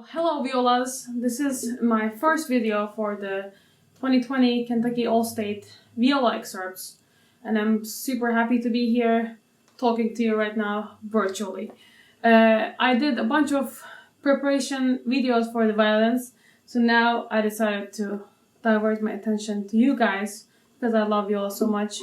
Hello violas, this is my first video for the 2020 Kentucky All State Viola Excerpts, and I'm super happy to be here talking to you right now virtually. I did a bunch of preparation videos for the violins, so now I decided to divert my attention to you guys because I love viola so much,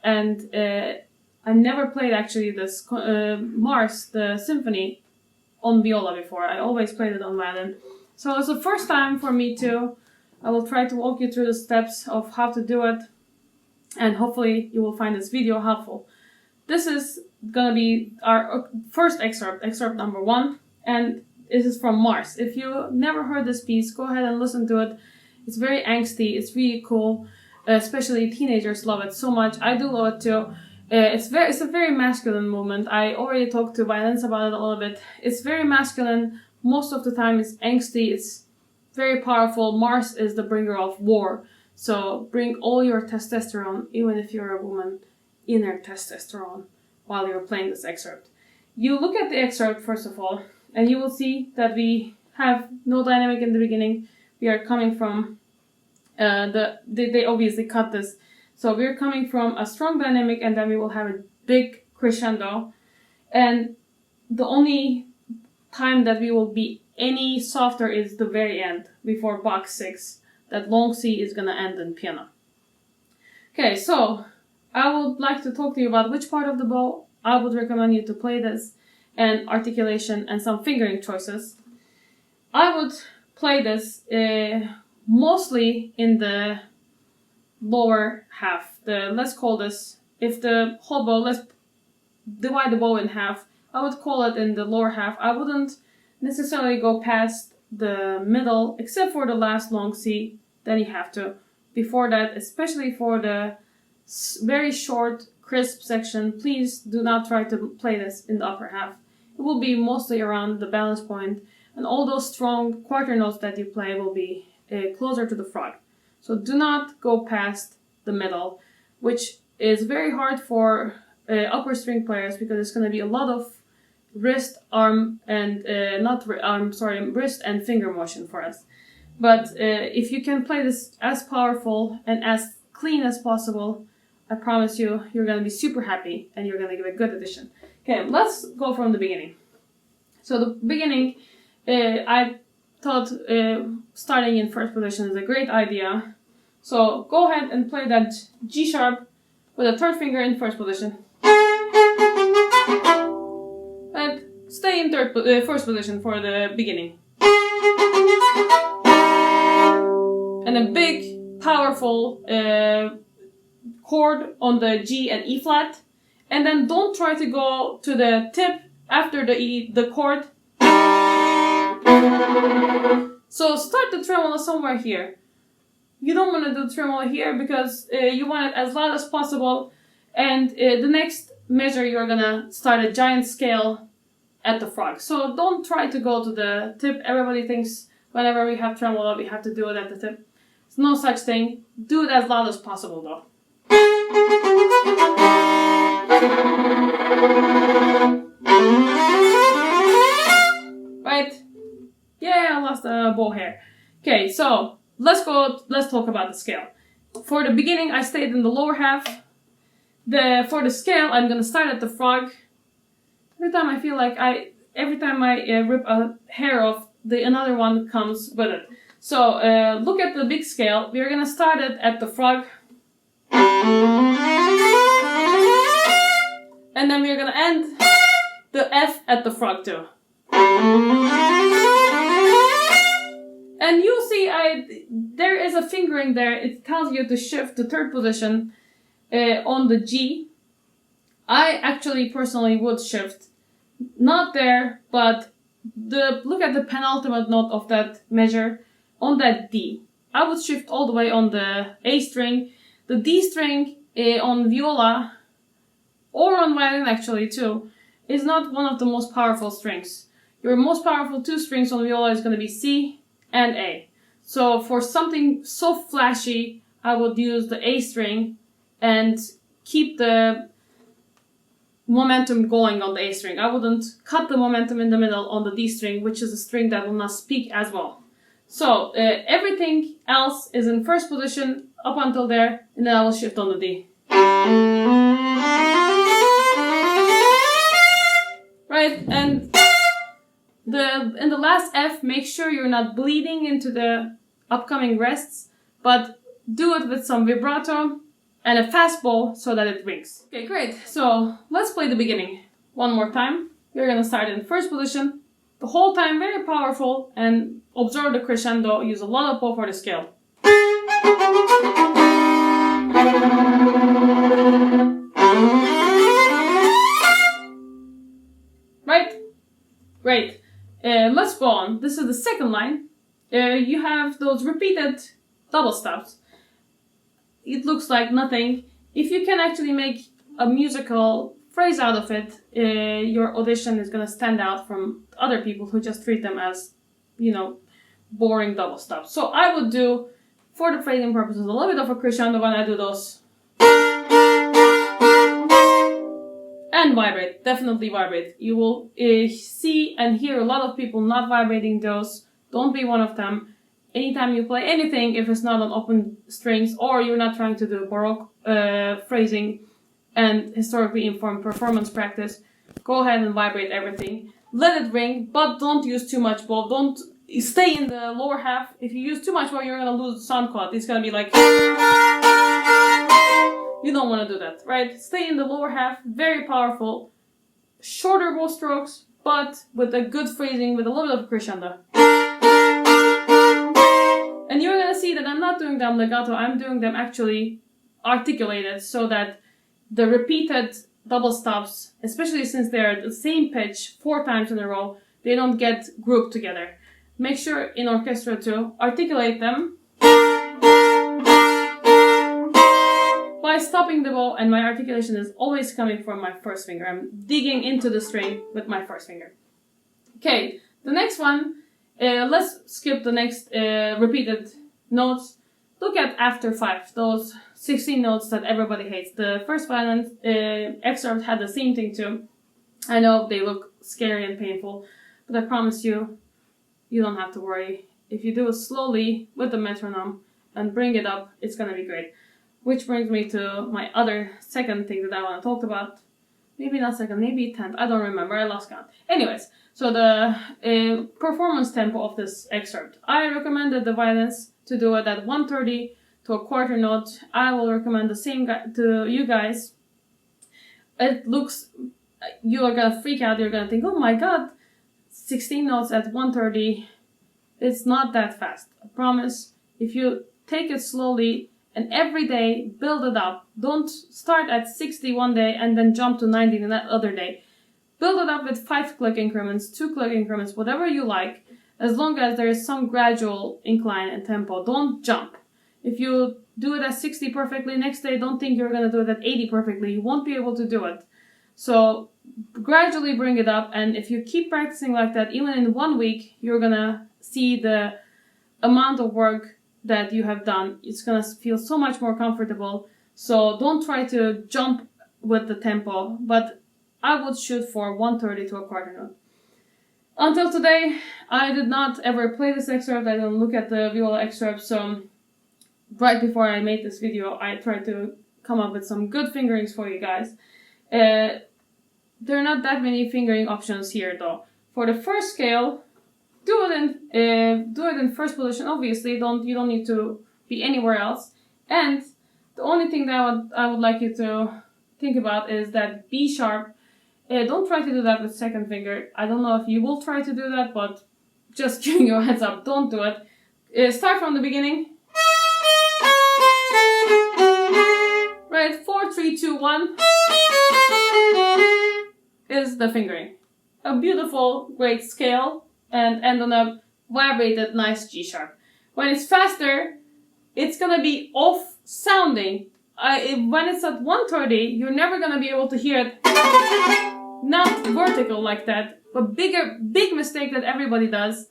and I never played actually this Mars, the symphony, on viola before. I always played it on violin. So it's the first time for me too. I will try to walk you through the steps of how to do it, and hopefully you will find this video helpful. This is gonna be our first excerpt number 1, and this is from Mars. If you never heard this piece, go ahead and listen to it. It's very angsty, it's really cool, especially teenagers love it so much. I do love it too. It's a very masculine movement. I already talked to violins about it a little bit. It's very masculine. Most of the time it's angsty. It's very powerful. Mars is the bringer of war. So bring all your testosterone, even if you're a woman, inner testosterone, while you're playing this excerpt. You look at the excerpt first of all, and you will see that we have no dynamic in the beginning. We are coming from they obviously cut this. So we're coming from a strong dynamic, and then we will have a big crescendo. And the only time that we will be any softer is the very end, before box 6. That long C is gonna end in piano. Okay, so I would like to talk to you about which part of the bow I would recommend you to play this, and articulation and some fingering choices. I would play this mostly in the lower half. Let's call this, if the whole bow, let's divide the bow in half. I would call it in the lower half. I wouldn't necessarily go past the middle, except for the last long C, then you have to. Before that, especially for the very short, crisp section, please do not try to play this in the upper half. It will be mostly around the balance point, and all those strong quarter notes that you play will be closer to the frog. So do not go past the middle, which is very hard for upper string players because it's going to be a lot of wrist, arm, and wrist and finger motion for us. But if you can play this as powerful and as clean as possible, I promise you, you're going to be super happy and you're going to give a good addition. Okay, let's go from the beginning. So the beginning, I thought starting in first position is a great idea. So go ahead and play that G sharp with a third finger in first position. And stay in first position for the beginning. And a big, powerful chord on the G and E flat. And then don't try to go to the tip after the chord. So start the tremolo somewhere here. You don't want to do tremolo here because you want it as loud as possible, and the next measure you're gonna start a giant scale at the frog. So don't try to go to the tip. Everybody thinks whenever we have tremolo we have to do it at the tip. There's no such thing. Do it as loud as possible though. Right? Yeah, I lost a bow hair. Okay, so let's talk about the scale. For the beginning, I stayed in the lower half. For the scale, I'm gonna start at the frog. Every time I rip a hair off, another one comes with it. So look at the big scale. We're gonna start it at the frog. And then we're gonna end the F at the frog too. And you see, there is a fingering there. It tells you to shift to third position on the G. I actually personally would shift, not there, but look at the penultimate note of that measure on that D. I would shift all the way on the A string. The D string on viola, or on violin actually too, is not one of the most powerful strings. Your most powerful 2 strings on viola is going to be C and A. So for something so flashy, I would use the A string and keep the momentum going on the A string. I wouldn't cut the momentum in the middle on the D string, which is a string that will not speak as well. So everything else is in first position up until there, and then I will shift on the D. Right, and in the last F, make sure you're not bleeding into the upcoming rests, but do it with some vibrato and a fastball so that it rings. Okay, great. So let's play the beginning one more time. We're gonna start in first position. The whole time very powerful, and observe the crescendo. Use a lot of bow for the scale. Right? Great. Let's go on. This is the second line. You have those repeated double stops. It looks like nothing. If you can actually make a musical phrase out of it, your audition is going to stand out from other people who just treat them as, you know, boring double stops. So I would do, for the phrasing purposes, a little bit of a crescendo when I do those. And vibrate, definitely vibrate. You will see and hear a lot of people not vibrating those. Don't be one of them. Anytime you play anything, if it's not on open strings or you're not trying to do Baroque phrasing and historically informed performance practice, go ahead and vibrate everything. Let it ring, but don't use too much bow. Don't stay in the lower half. If you use too much bow, you're going to lose the sound quality. It's going to be like... You don't want to do that, right? Stay in the lower half, very powerful, shorter bow strokes, but with a good phrasing, with a little bit of crescendo. And you're going to see that I'm not doing them legato, I'm doing them actually articulated, so that the repeated double stops, especially since they're at the same pitch 4 times in a row, they don't get grouped together. Make sure in orchestra to articulate them by stopping the bow, and my articulation is always coming from my first finger. I'm digging into the string with my first finger. Okay, the next one, let's skip the next repeated notes. Look at after 5, those 16 notes that everybody hates. The first violin excerpt had the same thing too. I know they look scary and painful, but I promise you, you don't have to worry. If you do it slowly with the metronome and bring it up, it's gonna be great. Which brings me to my other second thing that I want to talk about. Maybe not second, maybe 10th. I don't remember, I lost count. Anyways, so the performance tempo of this excerpt. I recommended the violins to do it at 1/30 to a quarter note. I will recommend the same to you guys. It looks, you are gonna freak out, you're gonna think, oh my god, 16 notes at 1/30, it's not that fast. I promise, if you take it slowly, and every day, build it up. Don't start at 60 one day and then jump to 90 the other day. Build it up with 5 click increments, 2 click increments, whatever you like, as long as there is some gradual incline in tempo. Don't jump. If you do it at 60 perfectly, next day don't think you're going to do it at 80 perfectly. You won't be able to do it. So gradually bring it up, and if you keep practicing like that, even in 1 week, you're going to see the amount of work that you have done. It's gonna feel so much more comfortable. So don't try to jump with the tempo, but I would shoot for 1/30 to a quarter note. Until today, I did not ever play this excerpt. I didn't look at the viola excerpt, so right before I made this video, I tried to come up with some good fingerings for you guys. There are not that many fingering options here though. For the first scale, do it in first position. Obviously, you don't need to be anywhere else. And the only thing that I would like you to think about is that B sharp. Don't try to do that with second finger. I don't know if you will try to do that, but just giving you a heads up, don't do it. Start from the beginning. Right, 4, 3, 2, 1 is the fingering. A beautiful, great scale. And end on a vibrated, nice G sharp. When it's faster, it's gonna be off sounding. When it's at 1/30, you're never gonna be able to hear it. Not vertical like that, but big mistake that everybody does.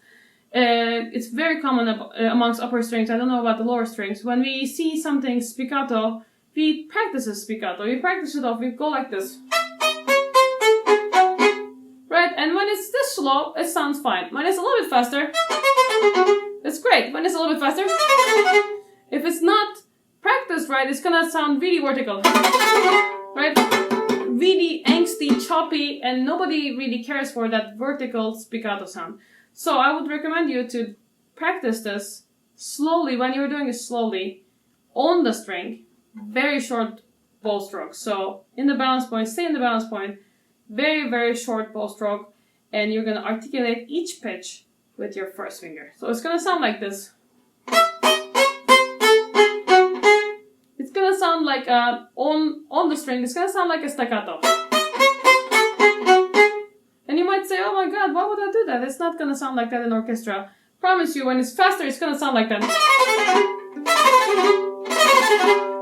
It's very common amongst upper strings. I don't know about the lower strings. When we see something spiccato, we practice a spiccato. We practice it off. We go like this. And when it's this slow, it sounds fine. When it's a little bit faster, it's great. When it's a little bit faster, if it's not practiced right, it's gonna sound really vertical, right? Really angsty, choppy, and nobody really cares for that vertical spiccato sound. So I would recommend you to practice this slowly, when you're doing it slowly, on the string, very short bow strokes. So in the balance point, stay in the balance point, very, very short bow stroke, and you're gonna articulate each pitch with your first finger. So it's gonna sound like this. It's gonna sound like on the string, it's gonna sound like a staccato. And you might say, oh my god, why would I do that? It's not gonna sound like that in orchestra. Promise you, when it's faster, it's gonna sound like that.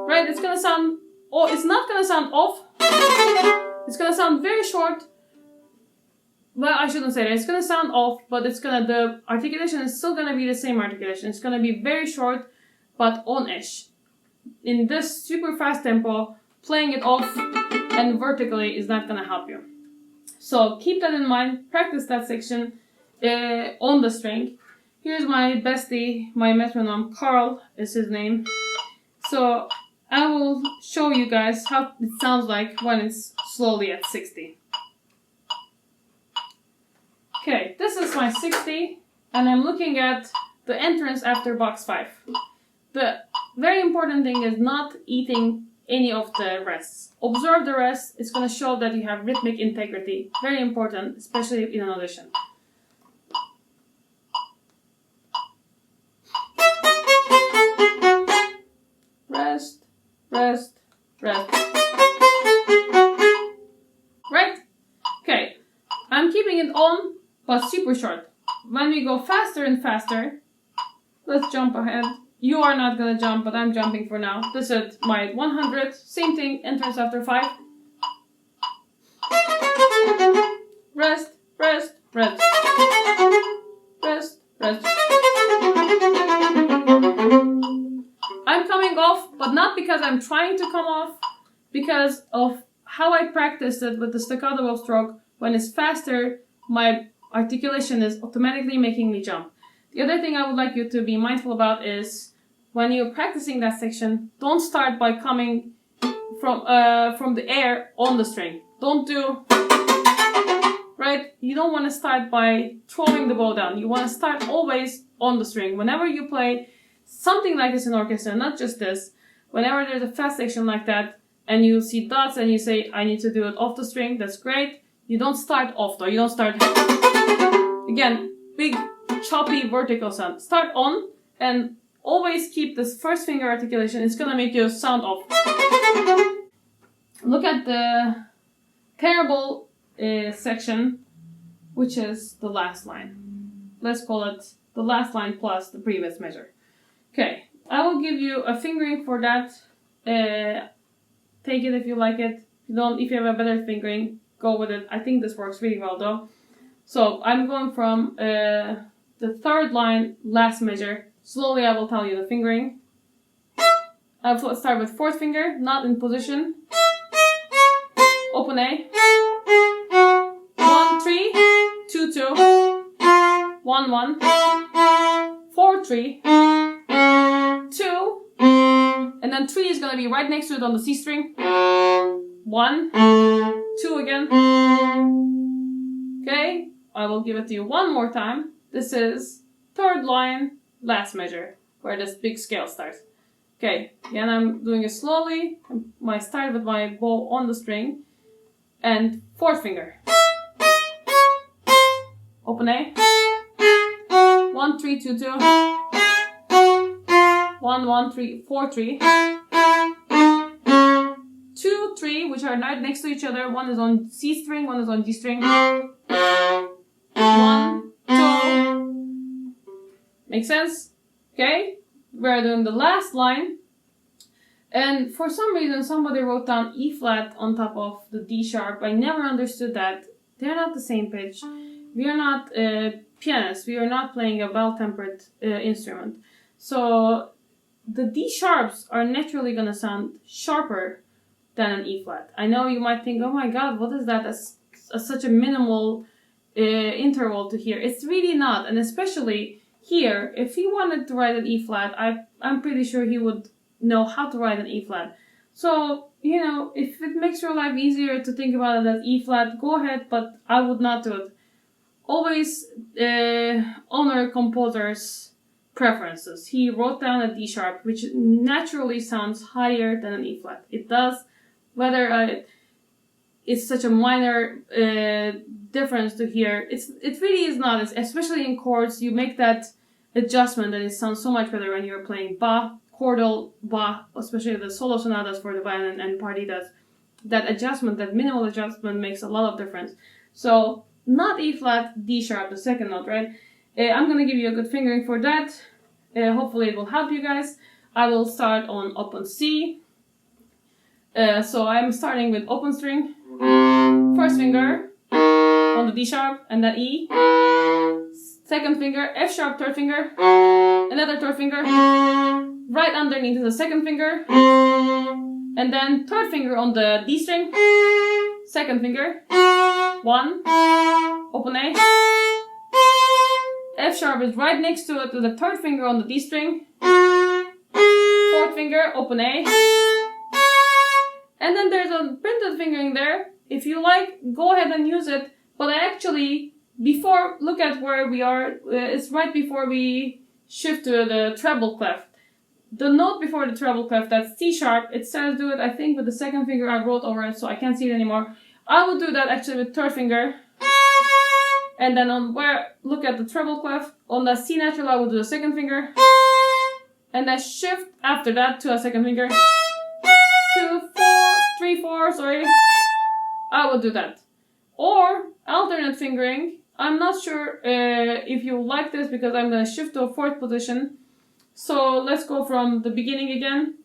Right? It's gonna sound, oh, it's not gonna sound off. It's gonna sound very short. Well, I shouldn't say that. It's gonna sound off, but it's gonna, the articulation is still gonna be the same articulation. It's gonna be very short, but on-ish. In this super fast tempo, playing it off and vertically is not gonna help you. So keep that in mind. Practice that section on the string. Here's my bestie, my metronome. Carl is his name. So I will show you guys how it sounds like when it's slowly at 60. Okay, this is my 60, and I'm looking at the entrance after box 5. The very important thing is not eating any of the rests. Observe the rest. It's going to show that you have rhythmic integrity. Very important, especially in an audition. Rest, rest, rest. Right? Okay. I'm keeping it on, but super short. When we go faster and faster, let's jump ahead. You are not gonna jump, but I'm jumping for now. This is my 100. Same thing, entrance after 5. Rest, rest, rest. Rest, rest. I'm coming off, but not because I'm trying to come off, because of how I practiced it with the staccato bow stroke. When it's faster, my articulation is automatically making me jump. The other thing I would like you to be mindful about is when you're practicing that section, don't start by coming from the air on the string. Don't do, right? You don't want to start by throwing the bow down. You want to start always on the string. Whenever you play something like this in orchestra, not just this, whenever there's a fast section like that, and you see dots and you say, I need to do it off the string, that's great. You don't start off though. You don't start, again, big, choppy, vertical sound. Start on, and always keep this first finger articulation. It's gonna make you sound off. Look at the terrible section, which is the last line. Let's call it the last line plus the previous measure. Okay, I will give you a fingering for that. Take it if you like it. If you have a better fingering, go with it. I think this works really well though. So I'm going from the third line, last measure. Slowly I will tell you the fingering. I'll start with fourth finger, not in position. Open A. 1, 3, 2, 2. 1, 1. 4, 3. 2. And then 3 is going to be right next to it on the C string. 1. 2 again. Okay, I will give it to you one more time. This is third line, last measure, where this big scale starts. Okay, again I'm doing it slowly. I start with my bow on the string. And fourth finger. Open A. 1, 3, 2, 2. 1, 1, 3, 4, 3. 2, 3, which are right next to each other. One is on C string, one is on G string. 1, 2. Make sense? Okay? We're doing the last line. And for some reason, somebody wrote down E flat on top of the D sharp. I never understood that. They're not the same pitch. We are not pianists. We are not playing a well-tempered instrument. So the D sharps are naturally going to sound sharper than an E flat. I know you might think, oh my god, what is that? That's such a minimal interval to here. It's really not, and especially here, if he wanted to write an E flat, I'm pretty sure he would know how to write an E flat. So, you know, if it makes your life easier to think about it as E flat, go ahead, but I would not do it. Always honor composer's preferences. He wrote down a D sharp, which naturally sounds higher than an E flat. It does, whether it's such a minor difference to hear. It really is not, especially in chords. You make that adjustment and it sounds so much better when you're playing Bach, chordal Bach, especially the solo sonatas for the violin and partitas. That adjustment, that minimal adjustment makes a lot of difference. So, not E flat, D sharp, the second note, right? I'm gonna give you a good fingering for that. Hopefully it will help you guys. I will start on open C. So I'm starting with open string. First finger on the D sharp and then E. Second finger, F sharp, third finger. Another third finger. Right underneath the second finger. And then third finger on the D string. Second finger. 1. Open A. F sharp is right next to it with the third finger on the D string. Fourth finger, open A. And then there's a printed fingering there. If you like, go ahead and use it. But I actually, look at where we are. It's right before we shift to the treble clef. The note before the treble clef, that's C sharp, it says do it, I think, with the second finger. I wrote over it, so I can't see it anymore. I would do that actually with third finger. And then look at the treble clef. On the C natural, I would do the second finger. And then shift after that to a second finger. 2, 4, 3, 4, sorry. I would do that. Or alternate fingering. I'm not sure if you like this because I'm going to shift to a fourth position. So let's go from the beginning again.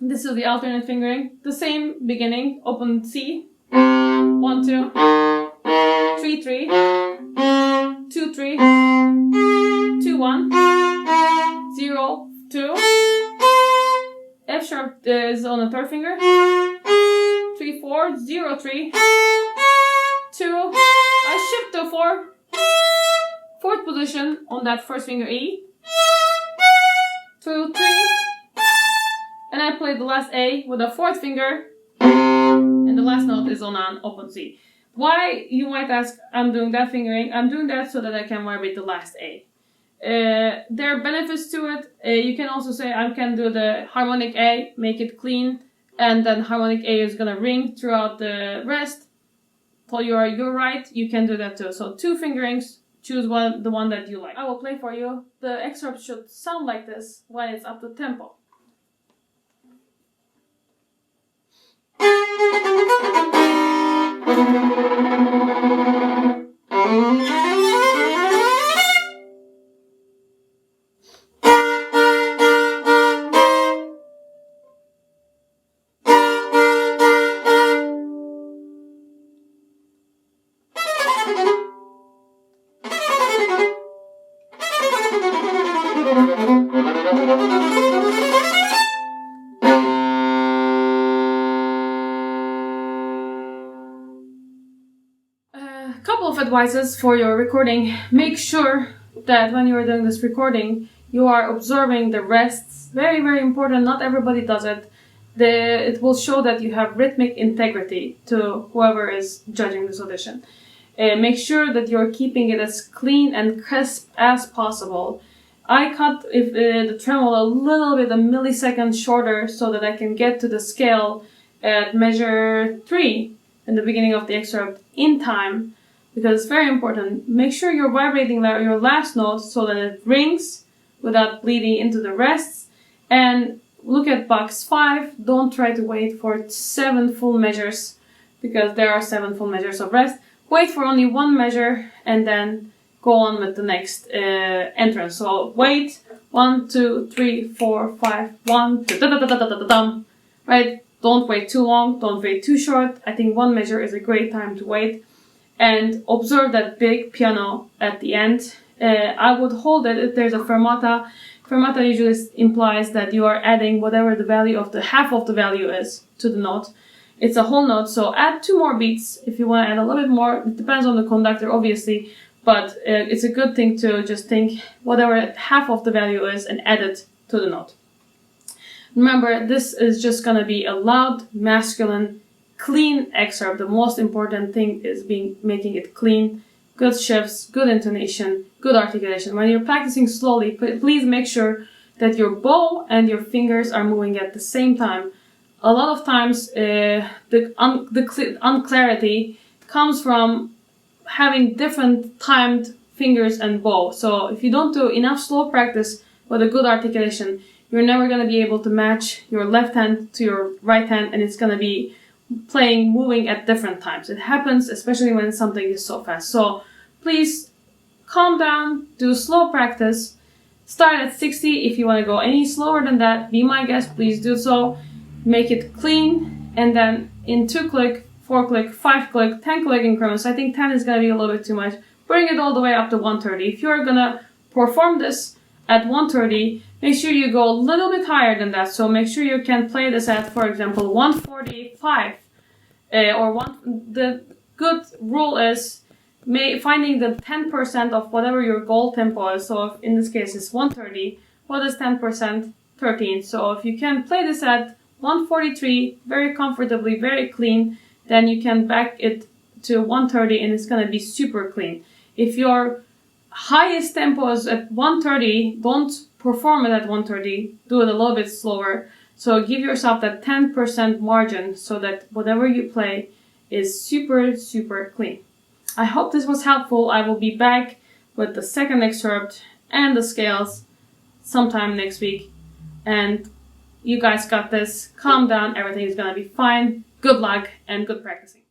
This is the alternate fingering. The same beginning. Open C. 1, 2, 3, 3, 2, 3, 2, 1, 0, 2. F sharp is on the third finger. 3, 4, 0, 3, 2. I shift to 4. Fourth position on that first finger E. 2, 3. And I play the last A with the fourth finger. And the last note is on an open C. Why, you might ask, I'm doing that fingering? I'm doing that so that I can vibrate the last A. There are benefits to it. You can also say I can do the harmonic A, make it clean, and then harmonic A is gonna ring throughout the rest. So you're right, you can do that too. So 2 fingerings, choose the one that you like. I will play for you. The excerpt should sound like this when it's up to tempo. Couple of advices for your recording. Make sure that when you are doing this recording, you are observing the rests. Very, very important. Not everybody does it. It will show that you have rhythmic integrity to whoever is judging this audition. Make sure that you're keeping it as clean and crisp as possible. I cut the tremolo a little bit, a millisecond shorter, so that I can get to the scale at measure 3 in the beginning of the excerpt in time, because it's very important. Make sure you're vibrating your last note so that it rings without bleeding into the rests. And look at box 5. Don't try to wait for 7 full measures, because there are 7 full measures of rest. Wait for only 1 measure and then go on with the next entrance. So wait, 1, 2, 3, 4, 5, 1, 2, right? Don't wait too long, don't wait too short. I think 1 measure is a great time to wait. And observe that big piano at the end. I would hold it if there's a fermata. Fermata usually implies that you are adding whatever the value of the half of the value is to the note. It's a whole note, so add 2 more beats if you want to add a little bit more. It depends on the conductor, obviously, but it's a good thing to just think whatever half of the value is and add it to the note. Remember, this is just going to be a loud, masculine, clean excerpt. The most important thing is making it clean, good shifts, good intonation, good articulation. When you're practicing slowly, please make sure that your bow and your fingers are moving at the same time. A lot of times, the unclarity comes from having different timed fingers and bow. So if you don't do enough slow practice with a good articulation, you're never going to be able to match your left hand to your right hand, and it's going to be moving at different times. It happens especially when something is so fast. So please calm down, do slow practice. Start at 60. If you want to go any slower than that, be my guest, please do so. Make it clean, and then in 2-click, 4-click, 5-click, 10-click increments. I think 10 is going to be a little bit too much. Bring it all the way up to 130. If you're going to perform this at 130, make sure you go a little bit higher than that. So make sure you can play this at, for example, 145. The good rule is finding the 10% of whatever your goal tempo is. So if in this case it's 130, what is 10%? 13. So if you can play this at 143 very comfortably, very clean, then you can back it to 130 and it's going to be super clean. If your highest tempo is at 130, don't perform it at 130, do it a little bit slower. So give yourself that 10% margin so that whatever you play is super, super clean. I hope this was helpful. I will be back with the second excerpt and the scales sometime next week. And you guys got this. Calm down. Everything is going to be fine. Good luck and good practicing.